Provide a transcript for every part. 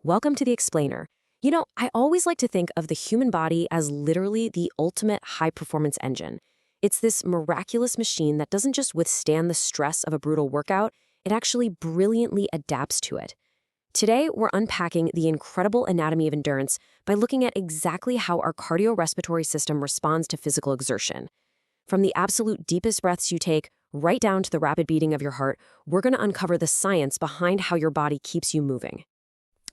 Welcome to the Explainer. I always like to think of the human body as literally the ultimate high-performance engine. It's this miraculous machine that doesn't just withstand the stress of a brutal workout, it actually brilliantly adapts to it. Today, we're unpacking the incredible anatomy of endurance by looking at exactly how our cardiorespiratory system responds to physical exertion. From the absolute deepest breaths you take, right down to the rapid beating of your heart, we're going to uncover the science behind how your body keeps you moving.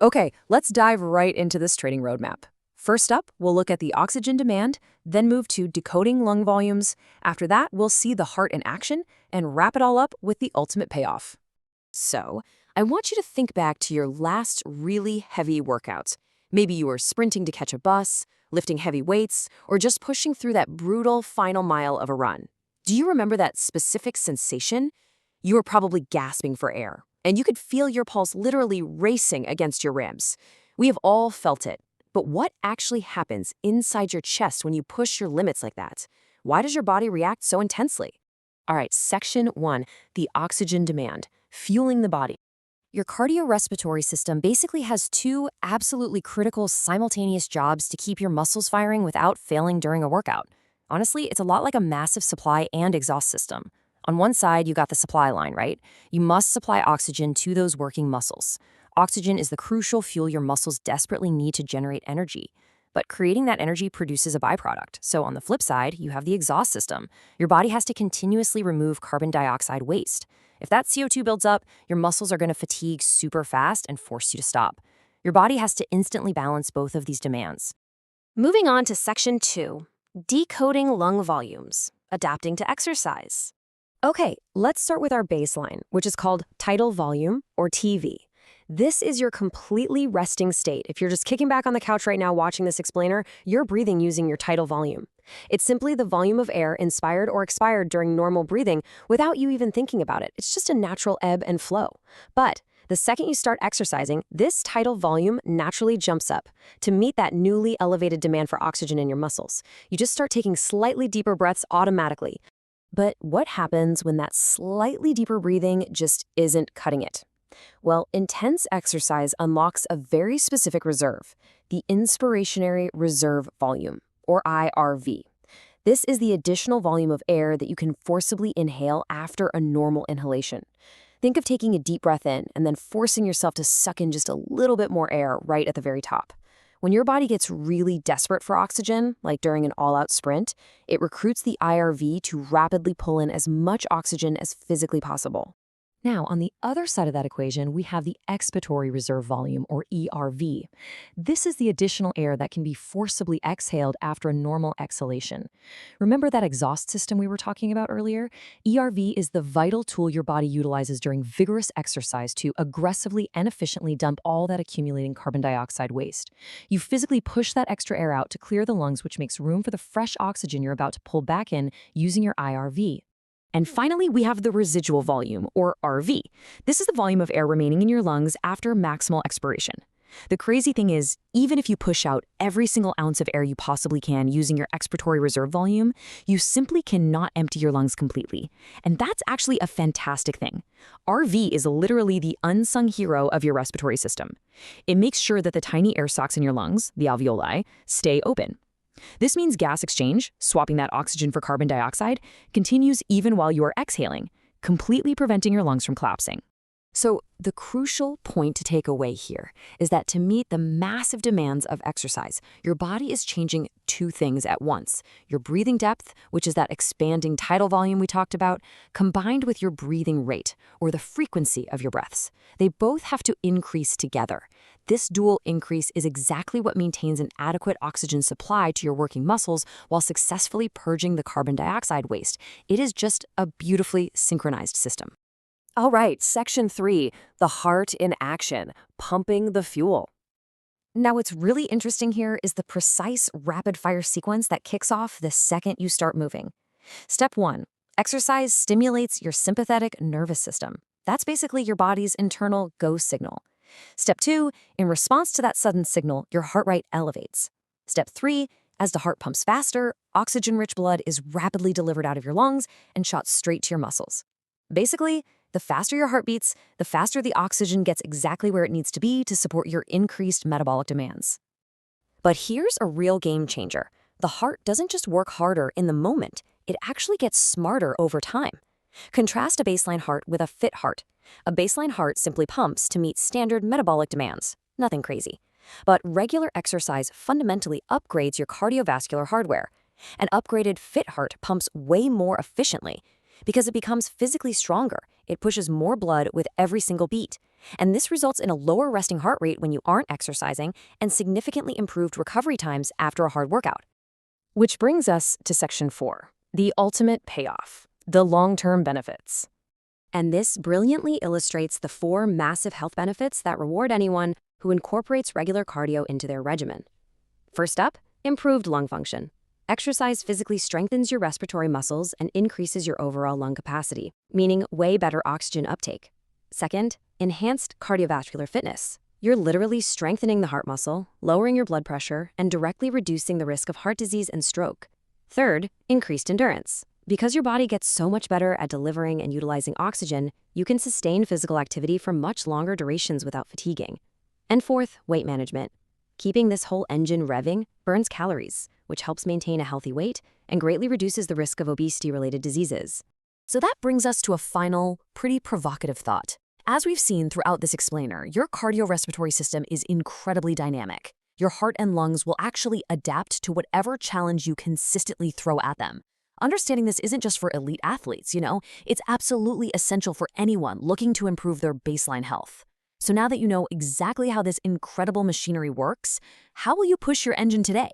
Okay, let's dive right into this training roadmap. First up, we'll look at the oxygen demand, then move to decoding lung volumes. After that, we'll see the heart in action and wrap it all up with the ultimate payoff. So, I want you to think back to your last really heavy workout. Maybe you were sprinting to catch a bus, lifting heavy weights, or just pushing through that brutal final mile of a run. Do you remember that specific sensation? You were probably gasping for air, and you could feel your pulse literally racing against your ribs. We have all felt it. But what actually happens inside your chest when you push your limits like that? Why does your body react so intensely? All right, section 1, the oxygen demand, fueling the body. Your cardiorespiratory system basically has two absolutely critical simultaneous jobs to keep your muscles firing without failing during a workout. Honestly, it's a lot like a massive supply and exhaust system. On one side, you got the supply line, right? You must supply oxygen to those working muscles. Oxygen is the crucial fuel your muscles desperately need to generate energy. But creating that energy produces a byproduct. So on the flip side, you have the exhaust system. Your body has to continuously remove carbon dioxide waste. If that CO2 builds up, your muscles are going to fatigue super fast and force you to stop. Your body has to instantly balance both of these demands. Moving on to section 2, decoding lung volumes, adapting to exercise. Okay, let's start with our baseline, which is called tidal volume, or TV. This is your completely resting state. If you're just kicking back on the couch right now watching this explainer, you're breathing using your tidal volume. It's simply the volume of air inspired or expired during normal breathing without you even thinking about it. It's just a natural ebb and flow. But the second you start exercising, this tidal volume naturally jumps up to meet that newly elevated demand for oxygen in your muscles. You just start taking slightly deeper breaths automatically. But what happens when that slightly deeper breathing just isn't cutting it? Well, intense exercise unlocks a very specific reserve, the inspirationary reserve volume, or IRV. This is the additional volume of air that you can forcibly inhale after a normal inhalation. Think of taking a deep breath in and then forcing yourself to suck in just a little bit more air right at the very top. When your body gets really desperate for oxygen, like during an all-out sprint, it recruits the IRV to rapidly pull in as much oxygen as physically possible. Now, on the other side of that equation, we have the expiratory reserve volume, or ERV. This is the additional air that can be forcibly exhaled after a normal exhalation. Remember that exhaust system we were talking about earlier? ERV is the vital tool your body utilizes during vigorous exercise to aggressively and efficiently dump all that accumulating carbon dioxide waste. You physically push that extra air out to clear the lungs, which makes room for the fresh oxygen you're about to pull back in using your IRV. And finally, we have the residual volume, or RV. This is the volume of air remaining in your lungs after maximal expiration. The crazy thing is, even if you push out every single ounce of air you possibly can using your expiratory reserve volume, you simply cannot empty your lungs completely. And that's actually a fantastic thing. RV is literally the unsung hero of your respiratory system. It makes sure that the tiny air sacs in your lungs, the alveoli, stay open. This means gas exchange, swapping that oxygen for carbon dioxide, continues even while you are exhaling, completely preventing your lungs from collapsing. So the crucial point to take away here is that to meet the massive demands of exercise, your body is changing two things at once. Your breathing depth, which is that expanding tidal volume we talked about, combined with your breathing rate, or the frequency of your breaths. They both have to increase together. This dual increase is exactly what maintains an adequate oxygen supply to your working muscles while successfully purging the carbon dioxide waste. It is just a beautifully synchronized system. All right, section 3, the heart in action, pumping the fuel. Now, what's really interesting here is the precise rapid-fire sequence that kicks off the second you start moving. Step 1, exercise stimulates your sympathetic nervous system. That's basically your body's internal go signal. Step 2, in response to that sudden signal, your heart rate elevates. Step 3, as the heart pumps faster, oxygen-rich blood is rapidly delivered out of your lungs and shot straight to your muscles. Basically, The faster your heart beats, the faster the oxygen gets exactly where it needs to be to support your increased metabolic demands. But here's a real game changer. The heart doesn't just work harder in the moment, it actually gets smarter over time. Contrast a baseline heart with a fit heart. A baseline heart simply pumps to meet standard metabolic demands. Nothing crazy. But regular exercise fundamentally upgrades your cardiovascular hardware. An upgraded fit heart pumps way more efficiently. Because it becomes physically stronger, it pushes more blood with every single beat. And this results in a lower resting heart rate when you aren't exercising and significantly improved recovery times after a hard workout. Which brings us to Section 4, the ultimate payoff, the long-term benefits. And this brilliantly illustrates the 4 massive health benefits that reward anyone who incorporates regular cardio into their regimen. First up, improved lung function. Exercise physically strengthens your respiratory muscles and increases your overall lung capacity, meaning way better oxygen uptake. Second, enhanced cardiovascular fitness. You're literally strengthening the heart muscle, lowering your blood pressure, and directly reducing the risk of heart disease and stroke. Third, increased endurance. Because your body gets so much better at delivering and utilizing oxygen, you can sustain physical activity for much longer durations without fatiguing. And fourth, weight management. Keeping this whole engine revving burns calories, which helps maintain a healthy weight and greatly reduces the risk of obesity-related diseases. So that brings us to a final, pretty provocative thought. As we've seen throughout this explainer, your cardiorespiratory system is incredibly dynamic. Your heart and lungs will actually adapt to whatever challenge you consistently throw at them. Understanding this isn't just for elite athletes, it's absolutely essential for anyone looking to improve their baseline health. So now that you know exactly how this incredible machinery works, how will you push your engine today?